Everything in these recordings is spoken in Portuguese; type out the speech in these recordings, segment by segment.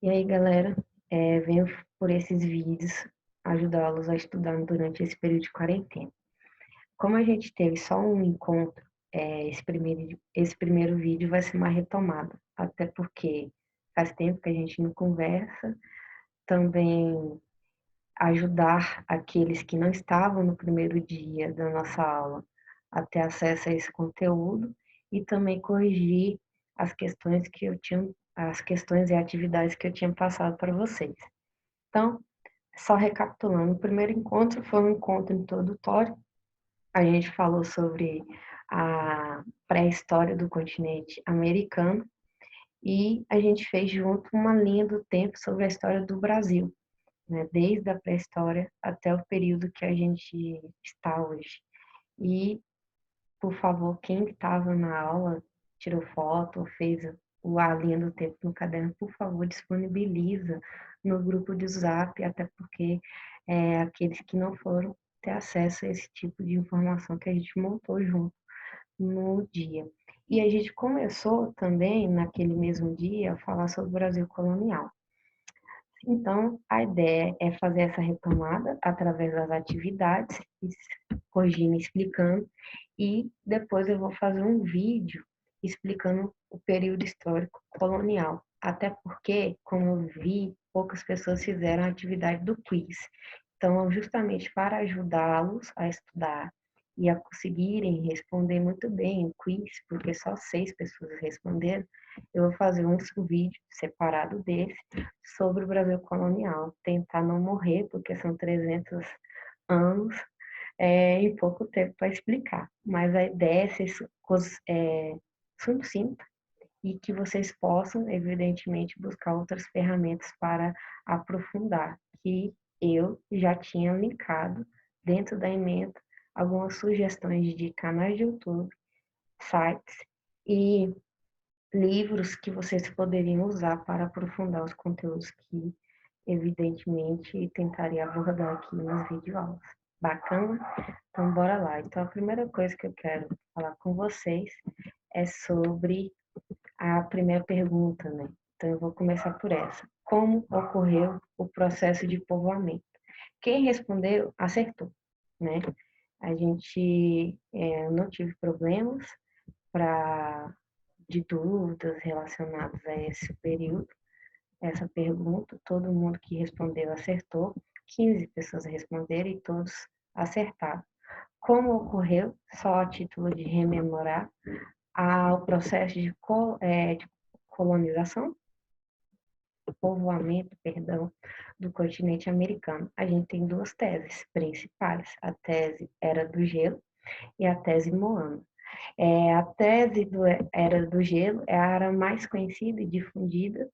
E aí, galera, venho por esses vídeos ajudá-los a estudar durante esse período de quarentena. Como a gente teve só um encontro, esse primeiro vídeo vai ser uma retomada, até porque faz tempo que a gente não conversa, também ajudar aqueles que não estavam no primeiro dia da nossa aula a ter acesso a esse conteúdo e também corrigir as questões que eu tinha, as questões e atividades que eu tinha passado para vocês. Então, só recapitulando, o primeiro encontro foi um encontro introdutório. A gente falou sobre a pré-história do continente americano e a gente fez junto uma linha do tempo sobre a história do Brasil, né, desde a pré-história até o período que a gente está hoje. E, por favor, quem estava na aula, tirou foto ou fez a linha do tempo no caderno, por favor, disponibiliza no grupo de Zap, até porque aqueles que não foram ter acesso a esse tipo de informação que a gente montou junto no dia. E a gente começou também, naquele mesmo dia, a falar sobre o Brasil colonial. Então, a ideia é fazer essa retomada através das atividades, corrigindo, explicando, e depois eu vou fazer um vídeo explicando o período histórico colonial. Até porque, como eu vi, poucas pessoas fizeram a atividade do quiz. Então, justamente para ajudá-los a estudar e a conseguirem responder muito bem o quiz, porque só 6 pessoas responderam, eu vou fazer um vídeo separado desse sobre o Brasil colonial, tentar não morrer, porque são 300 anos em pouco tempo para explicar. Mas a ideia é ser sucinta e que vocês possam, evidentemente, buscar outras ferramentas para aprofundar, que eu já tinha linkado dentro da ementa algumas sugestões de canais de YouTube, sites e livros que vocês poderiam usar para aprofundar os conteúdos que, evidentemente, tentaria abordar aqui nas videoaulas. Bacana? Então, bora lá. Então, a primeira coisa que eu quero falar com vocês é sobre a primeira pergunta, né? Então, eu vou começar por essa. Como ocorreu o processo de povoamento? Quem respondeu, acertou, né? A gente não tive problemas de dúvidas relacionadas a esse período, essa pergunta. Todo mundo que respondeu acertou. 15 pessoas responderam e todos acertaram. Como ocorreu, só a título de rememorar, o processo de colonização, povoamento, perdão, do continente americano. A gente tem duas teses principais, a tese Era do Gelo e a tese Moana. A tese Era do Gelo é a área mais conhecida e difundida,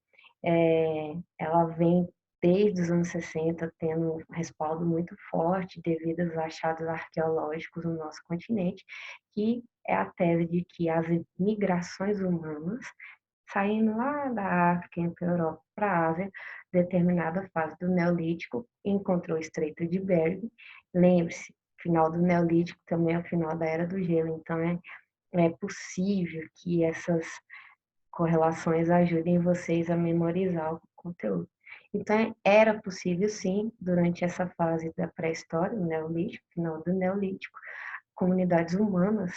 ela vem desde os anos 60 tendo um respaldo muito forte devido aos achados arqueológicos no nosso continente, que é a tese de que as migrações humanas, saindo lá da África, indo para a Europa, para a Ásia, determinada fase do Neolítico, encontrou o Estreito de Bering. Lembre-se, final do Neolítico também é o final da Era do Gelo, então é possível que essas correlações ajudem vocês a memorizar o conteúdo. Então, era possível, sim, durante essa fase da pré-história, o Neolítico, final do Neolítico, comunidades humanas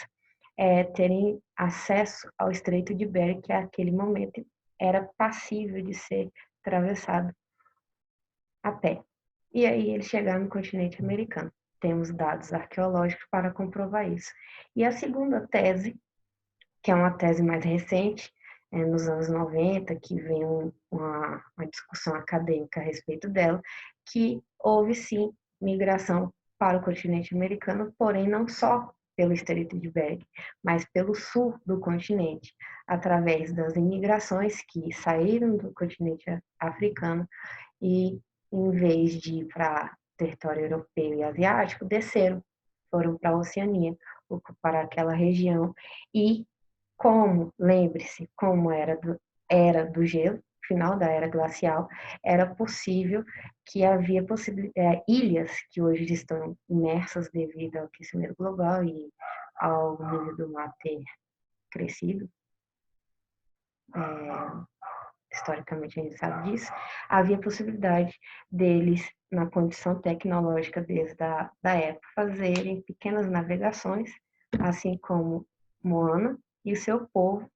terem acesso ao Estreito de Bering, que naquele momento era passível de ser atravessado a pé. E aí eles chegaram no continente americano. Temos dados arqueológicos para comprovar isso. E a segunda tese, que é uma tese mais recente, nos anos 90, que vem uma discussão acadêmica a respeito dela, que houve sim migração para o continente americano, porém não só pelo Estreito de Bering, mas pelo sul do continente, através das imigrações que saíram do continente africano e, em vez de ir para território europeu e asiático, desceram, foram para a Oceania, ocupar aquela região e lembre-se, como era do gelo, final da era glacial, era possível que havia ilhas que hoje estão imersas devido ao aquecimento global e ao nível do mar ter crescido historicamente a gente sabe disso, havia possibilidade deles, na condição tecnológica desde da época, fazerem pequenas navegações, assim como Moana e o seu povo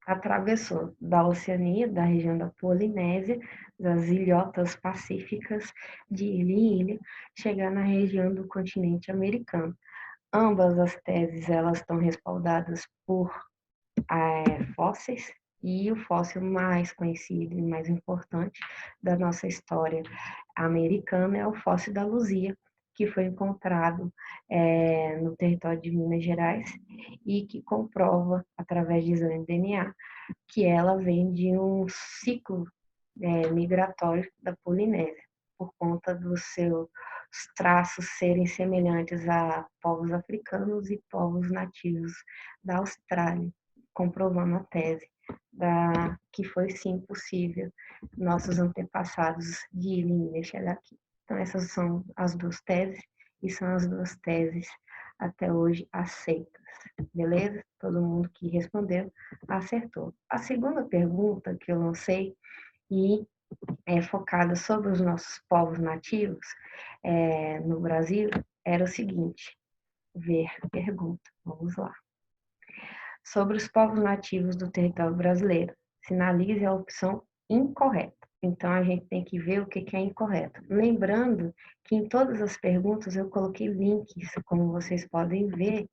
atravessou da Oceania, da região da Polinésia, das ilhotas pacíficas, de ilha em ilha, chegar na região do continente americano. Ambas as teses elas estão respaldadas por fósseis, e o fóssil mais conhecido e mais importante da nossa história americana é o fóssil da Luzia, que foi encontrado no território de Minas Gerais e que comprova, através de exame de DNA, que ela vem de um ciclo migratório da Polinésia, por conta dos seus traços serem semelhantes a povos africanos e povos nativos da Austrália, comprovando a tese que foi sim possível nossos antepassados de ilha chegar aqui. Então essas são as duas teses e são as duas teses até hoje aceitas, beleza? Todo mundo que respondeu acertou. A segunda pergunta que eu lancei e é focada sobre os nossos povos nativos no Brasil era o seguinte: ver a pergunta, vamos lá. Sobre os povos nativos do território brasileiro, sinalize a opção incorreta. Então, a gente tem que ver o que é incorreto. Lembrando que em todas as perguntas eu coloquei links, como vocês podem ver,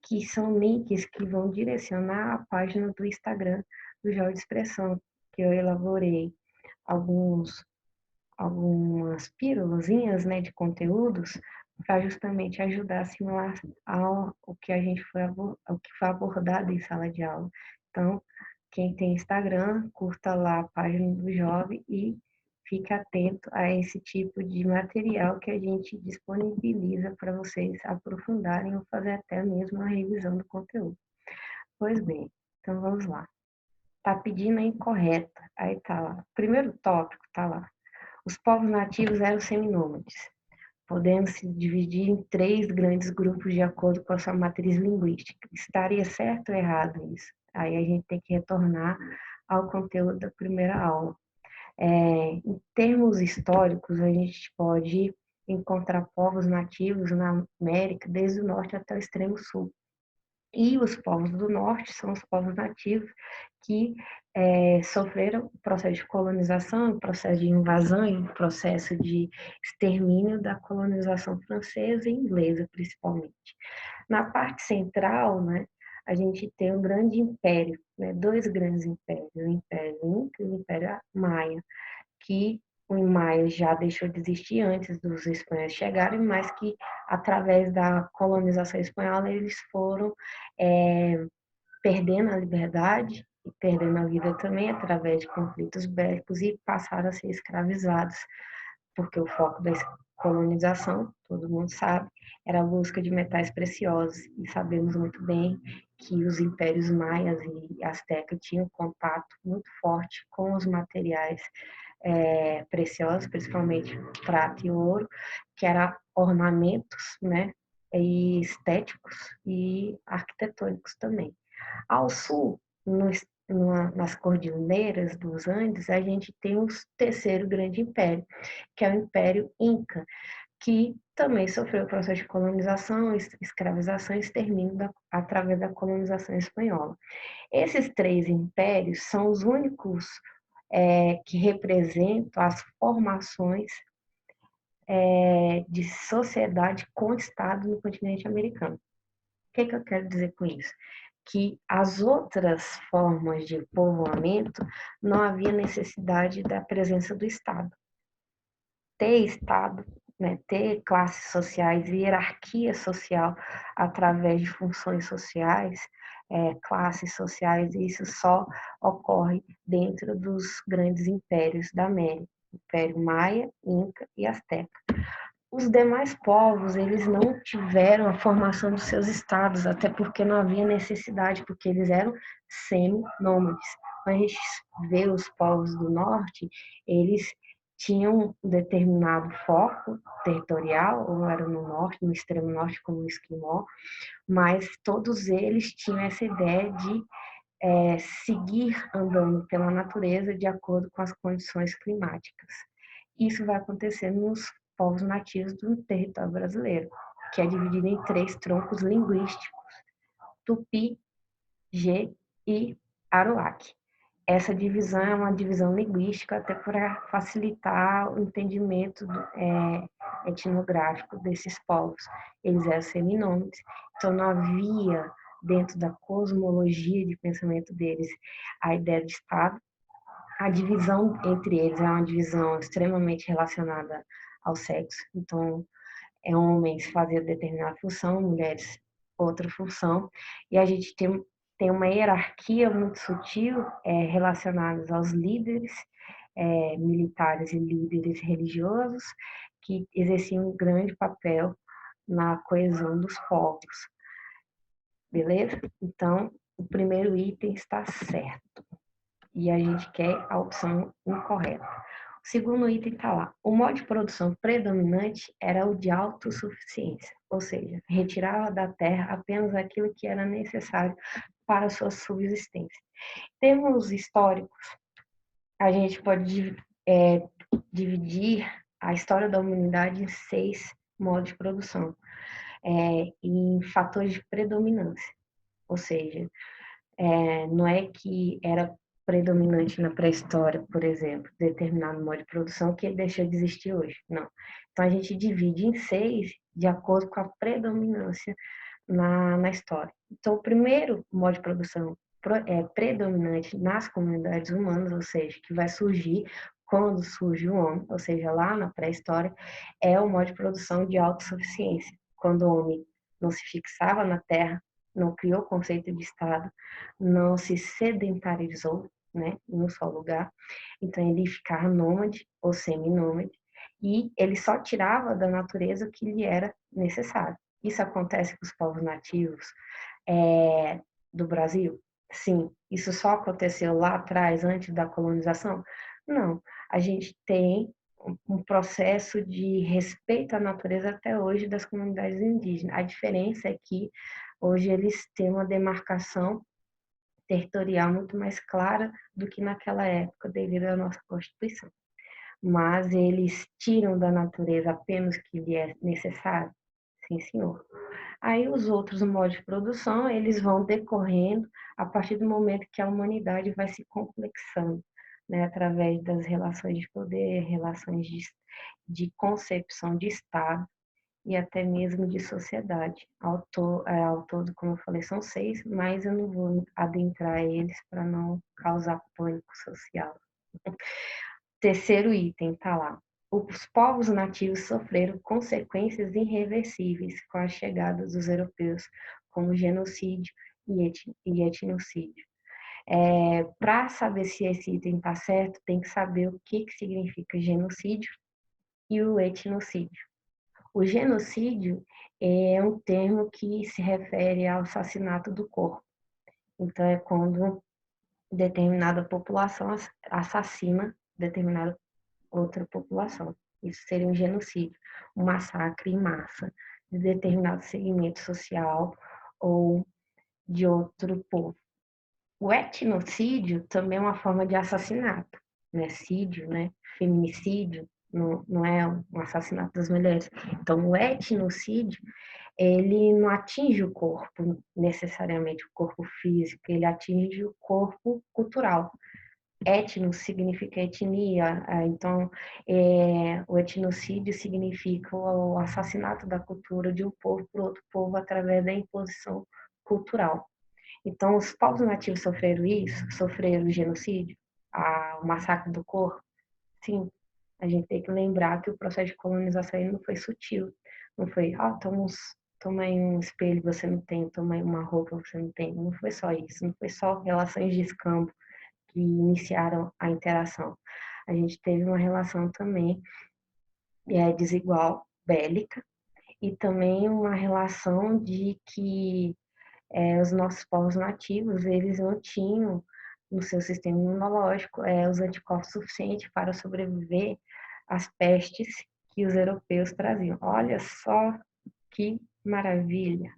que são links que vão direcionar a página do Instagram do Jogo de Expressão, que eu elaborei algumas pílulazinhas, né, de conteúdos para justamente ajudar a assimilar o que o que foi abordado em sala de aula. Então, quem tem Instagram, curta lá a página do Jovem e fique atento a esse tipo de material que a gente disponibiliza para vocês aprofundarem ou fazer até mesmo a revisão do conteúdo. Pois bem, então vamos lá. Tá pedindo a incorreta. Aí tá lá. Primeiro tópico tá lá. Os povos nativos eram seminômades, podendo se dividir em 3 grandes grupos de acordo com a sua matriz linguística. Estaria certo ou errado isso? Aí a gente tem que retornar ao conteúdo da primeira aula. Em termos históricos, a gente pode encontrar povos nativos na América, desde o norte até o extremo sul. E os povos do norte são os povos nativos que sofreram o processo de colonização, o processo de invasão e o processo de extermínio da colonização francesa e inglesa, principalmente. Na parte central, né, a gente tem um grande império, né, 2 grandes impérios, o Império Inca e o Império Maia, que o Maia já deixou de existir antes dos espanhóis chegarem, mas que através da colonização espanhola eles foram perdendo a liberdade e perdendo a vida também através de conflitos bélicos e passaram a ser escravizados, porque o foco da colonização, todo mundo sabe, era a busca de metais preciosos e sabemos muito bem que os impérios maias e astecas tinham contato muito forte com os materiais preciosos, principalmente prata e ouro, que eram ornamentos, né, e estéticos e arquitetônicos também. Ao sul, nas cordilheiras dos Andes, a gente tem o terceiro grande império, que é o Império Inca, que também sofreu o processo de colonização, escravização e extermínio através da colonização espanhola. Esses 3 impérios são os únicos que representam as formações de sociedade com Estado no continente americano. O que eu quero dizer com isso? Que as outras formas de povoamento não havia necessidade da presença do Estado. Ter Estado, né, ter classes sociais e hierarquia social através de funções sociais, classes sociais, isso só ocorre dentro dos grandes impérios da América, Império Maia, Inca e Azteca. Os demais povos, eles não tiveram a formação dos seus estados, até porque não havia necessidade, porque eles eram semi-nômades. Quando a gente vê os povos do norte, eles tinham um determinado foco territorial, ou eram no norte, no extremo norte, como o esquimó, mas todos eles tinham essa ideia de seguir andando pela natureza de acordo com as condições climáticas. Isso vai acontecer nos povos nativos do território brasileiro, que é dividido em 3 troncos linguísticos: Tupi, G e Aruac. Essa divisão é uma divisão linguística até para facilitar o entendimento etnográfico desses povos. Eles eram seminômades, então não havia dentro da cosmologia de pensamento deles a ideia de Estado. A divisão entre eles é uma divisão extremamente relacionada ao sexo, então homens faziam determinada função, mulheres outra função, e a gente tem uma hierarquia muito sutil relacionada aos líderes militares e líderes religiosos que exerciam um grande papel na coesão dos povos, beleza? Então, o primeiro item está certo e a gente quer a opção incorreta. O segundo item está lá. O modo de produção predominante era o de autossuficiência, ou seja, retirava da terra apenas aquilo que era necessário para a sua subsistência. Em termos históricos, a gente pode dividir a história da humanidade em 6 modos de produção, em fatores de predominância, ou seja, não é que era predominante na pré-história, por exemplo, determinado modo de produção que deixou de existir hoje. Não. Então, a gente divide em 6 de acordo com a predominância na história. Então, o primeiro modo de produção predominante nas comunidades humanas, ou seja, que vai surgir quando surge o homem, ou seja, lá na pré-história, é o modo de produção de autossuficiência, quando o homem não se fixava na terra, não criou o conceito de Estado, não se sedentarizou, né, em um só lugar. Então, ele ficava nômade ou seminômade, e ele só tirava da natureza o que lhe era necessário. Isso acontece com os povos nativos do Brasil? Sim. Isso só aconteceu lá atrás, antes da colonização? Não. A gente tem um processo de respeito à natureza até hoje das comunidades indígenas. A diferença é que hoje eles têm uma demarcação territorial muito mais clara do que naquela época, devido à nossa Constituição. Mas eles tiram da natureza apenas o que lhe é necessário? Sim, senhor. Aí os outros modos de produção, eles vão decorrendo a partir do momento que a humanidade vai se complexando, né, através das relações de poder, relações de concepção de Estado e até mesmo de sociedade. Ao todo, como eu falei, são 6, mas eu não vou adentrar eles para não causar pânico social. Terceiro item, tá lá. Os povos nativos sofreram consequências irreversíveis com a chegada dos europeus, como genocídio e etnocídio. Para saber se esse item está certo, tem que saber o que significa genocídio e o etnocídio. O genocídio é um termo que se refere ao assassinato do corpo. Então, é quando determinada população assassina determinada outra população. Isso seria um genocídio, um massacre em massa de determinado segmento social ou de outro povo. O etnocídio também é uma forma de assassinato, né? Sídio, né? Feminicídio, não é um assassinato das mulheres. Então, o etnocídio, ele não atinge o corpo necessariamente, o corpo físico, ele atinge o corpo cultural. Etno significa etnia, então o etnocídio significa o assassinato da cultura de um povo por outro povo através da imposição cultural. Então, os povos nativos sofreram isso, sofreram o genocídio, o massacre do corpo. Sim, a gente tem que lembrar que o processo de colonização não foi sutil, não foi, toma aí um espelho, você não tem, toma aí uma roupa, você não tem. Não foi só isso, não foi só relações de escambo que iniciaram a interação. A gente teve uma relação também desigual, bélica, e também uma relação de que os nossos povos nativos, eles não tinham no seu sistema imunológico os anticorpos suficientes para sobreviver às pestes que os europeus traziam. Olha só que maravilha!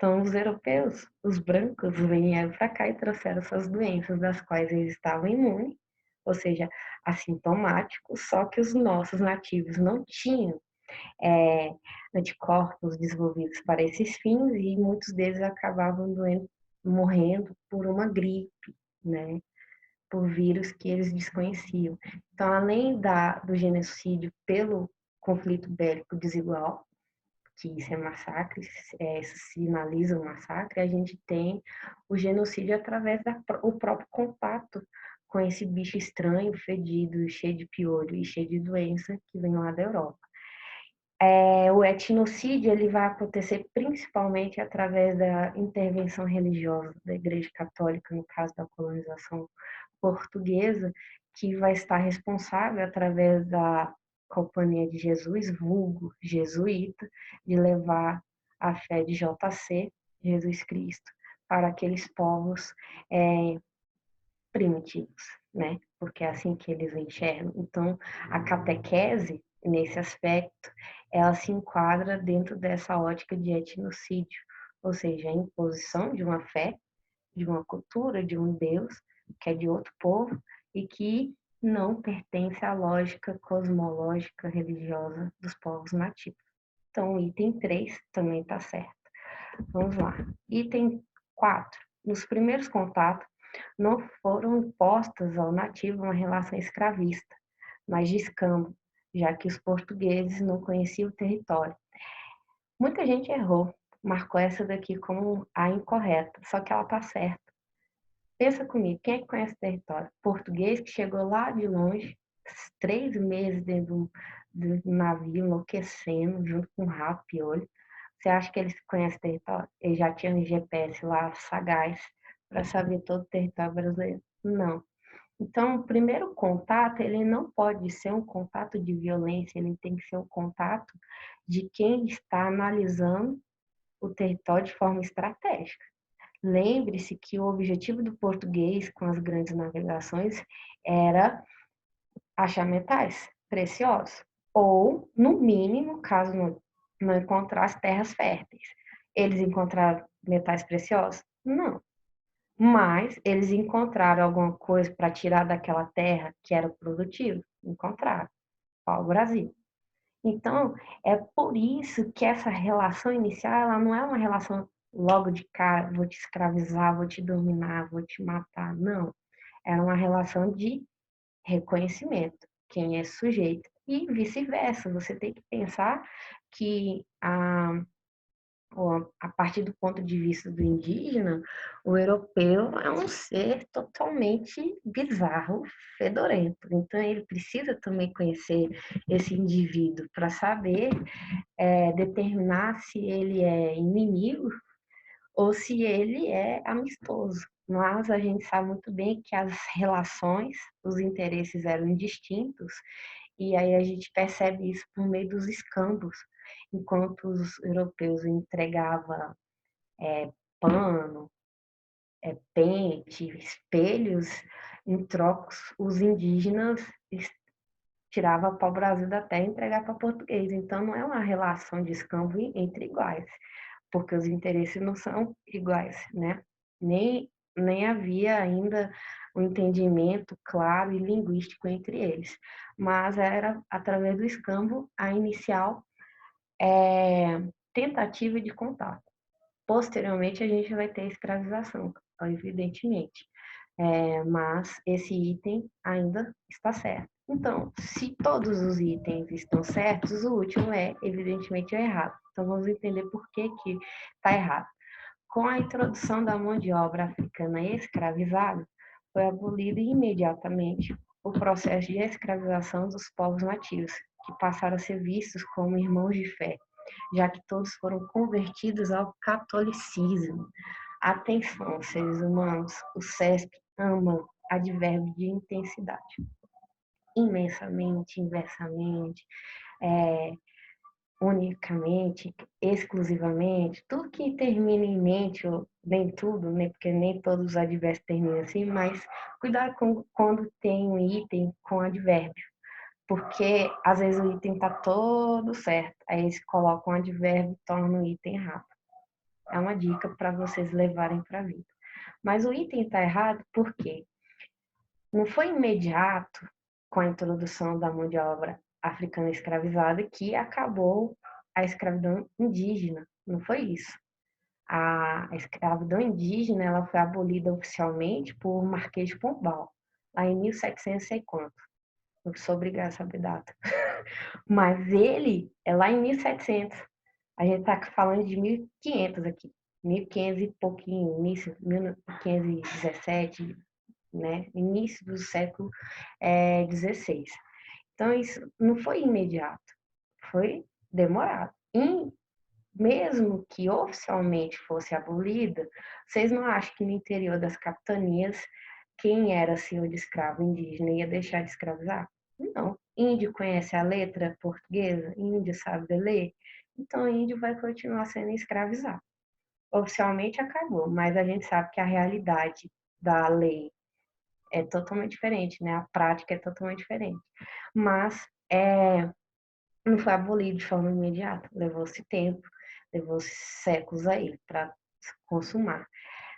Então, os europeus, os brancos, vieram para cá e trouxeram essas doenças das quais eles estavam imunes, ou seja, assintomáticos, só que os nossos nativos não tinham é, anticorpos desenvolvidos para esses fins e muitos deles acabavam morrendo por uma gripe, né? Por vírus que eles desconheciam. Então, além do genocídio pelo conflito bélico desigual, que isso é massacre, isso sinaliza um massacre, a gente tem o genocídio através do próprio contato com esse bicho estranho, fedido, cheio de piolho e cheio de doença que vem lá da Europa. O etnocídio ele vai acontecer principalmente através da intervenção religiosa da Igreja Católica, no caso da colonização portuguesa, que vai estar responsável através da Companhia de Jesus, vulgo jesuíta, de levar a fé de JC, Jesus Cristo, para aqueles povos primitivos, né? Porque é assim que eles enxergam. Então, a catequese, nesse aspecto, ela se enquadra dentro dessa ótica de etnocídio, ou seja, a imposição de uma fé, de uma cultura, de um Deus, que é de outro povo, e que não pertence à lógica cosmológica religiosa dos povos nativos. Então, o item 3 também está certo. Vamos lá. Item 4. Nos primeiros contatos, não foram impostas ao nativo uma relação escravista, mas de escambo, já que os portugueses não conheciam o território. Muita gente errou, marcou essa daqui como a incorreta, só que ela está certa. Pensa comigo, quem é que conhece o território? Português que chegou lá de longe, 3 meses dentro do navio, enlouquecendo, junto com um rato, piolho. Você acha que eles conhecem o território? Eles já tinham um GPS lá, sagaz, para saber todo o território brasileiro? Não. Então, o primeiro contato, ele não pode ser um contato de violência, ele tem que ser um contato de quem está analisando o território de forma estratégica. Lembre-se que o objetivo do português com as grandes navegações era achar metais preciosos, ou, no mínimo, caso não encontrasse terras férteis. Eles encontraram metais preciosos? Não. Mas eles encontraram alguma coisa para tirar daquela terra que era produtiva? Encontraram. Pau Brasil. Então, é por isso que essa relação inicial, ela não é uma relação logo de cara, vou te escravizar, vou te dominar, vou te matar. Não. É uma relação de reconhecimento, quem é sujeito. E vice-versa, você tem que pensar que a partir do ponto de vista do indígena, o europeu é um ser totalmente bizarro, fedorento. Então, ele precisa também conhecer esse indivíduo para saber determinar se ele é inimigo ou se ele é amistoso. Mas a gente sabe muito bem que as relações, os interesses eram distintos, e aí a gente percebe isso por meio dos escambos, enquanto os europeus entregavam pano, pente, espelhos, em troca os indígenas tiravam para o Brasil da terra e entregavam para português. Então não é uma relação de escambo entre iguais, porque os interesses não são iguais, né? Nem havia ainda um entendimento claro e linguístico entre eles, mas era através do escambo a inicial tentativa de contato. Posteriormente, a gente vai ter a escravização, evidentemente, mas esse item ainda está certo. Então, se todos os itens estão certos, o último é, evidentemente, o errado. Então, vamos entender por que está errado. Com a introdução da mão de obra africana escravizada, foi abolido imediatamente o processo de escravização dos povos nativos, que passaram a ser vistos como irmãos de fé, já que todos foram convertidos ao catolicismo. Atenção, seres humanos, o SESC ama advérbio de intensidade. Imensamente, inversamente, unicamente, exclusivamente, tudo que termina em mente, ou nem tudo, né, porque nem todos os advérbios terminam assim, mas cuidado quando tem um item com advérbio, porque às vezes o item está todo certo, aí eles colocam um advérbio e tornam o item errado. É uma dica para vocês levarem para a vida. Mas o item está errado porque não foi imediato com a introdução da mão de obra africana escravizada que acabou a escravidão indígena. Não foi isso. A escravidão indígena ela foi abolida oficialmente por Marquês de Pombal, lá em 1700 e quanto. Eu sou obrigada a saber data. Mas ele é lá em 1700. A gente está falando de 1500 aqui. 1500 e pouquinho, início, 1517, né? Início do século XVI. Então, isso não foi imediato, foi demorado. E mesmo que oficialmente fosse abolida, vocês não acham que no interior das capitanias, quem era senhor de escravo indígena ia deixar de escravizar? Não. Índio conhece a letra portuguesa? Índio sabe ler? Então, índio vai continuar sendo escravizado. Oficialmente acabou, mas a gente sabe que a realidade da lei é totalmente diferente, né? A prática é totalmente diferente. Mas não foi abolido de forma imediata, levou-se tempo, levou-se séculos aí para consumar.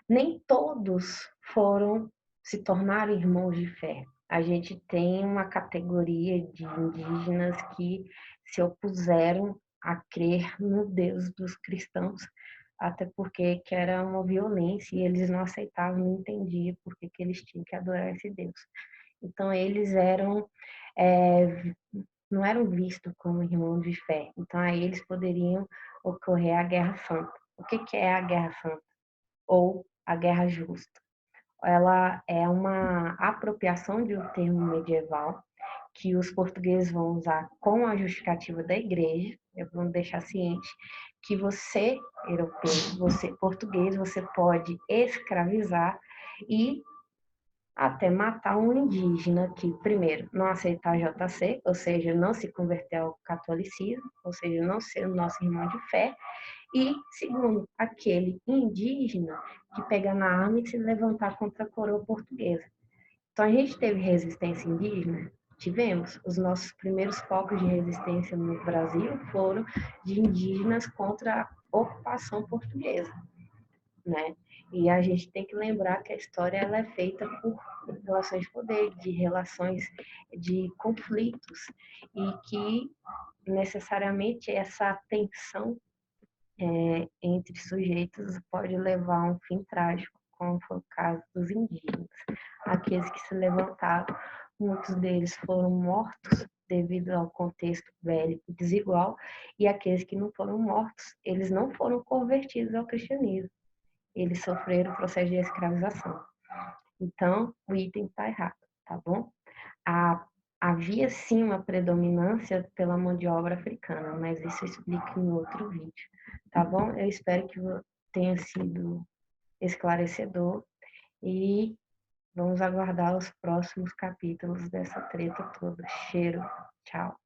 Nem todos foram se tornar irmãos de fé. A gente tem uma categoria de indígenas que se opuseram a crer no Deus dos cristãos, até porque que era uma violência e eles não aceitavam, não entendiam por que eles tinham que adorar esse Deus. Então eles não eram vistos como irmãos de fé. Então aí eles poderiam ocorrer a Guerra Santa. O que é a Guerra Santa? Ou a Guerra Justa? Ela é uma apropriação de um termo medieval que os portugueses vão usar com a justificativa da igreja. Eu vou deixar ciente que você, europeu, você, português, você pode escravizar e até matar um indígena que, primeiro, não aceitar a JC, ou seja, não se converter ao catolicismo, ou seja, não ser o nosso irmão de fé, e, segundo, aquele indígena que pega na arma e se levantar contra a coroa portuguesa. Então, a gente teve resistência indígena? Tivemos. Os nossos primeiros focos de resistência no Brasil foram de indígenas contra a ocupação portuguesa, né? E a gente tem que lembrar que a história ela é feita por relações de poder, de relações de conflitos, e que necessariamente essa tensão entre sujeitos pode levar a um fim trágico, como foi o caso dos indígenas. Aqueles que se levantaram, muitos deles foram mortos devido ao contexto bélico desigual, e aqueles que não foram mortos, eles não foram convertidos ao cristianismo. Eles sofreram o processo de escravização. Então, o item está errado, tá bom? Havia sim uma predominância pela mão de obra africana, mas isso eu explico em outro vídeo, tá bom? Eu espero que tenha sido esclarecedor e vamos aguardar os próximos capítulos dessa treta toda. Cheiro, tchau.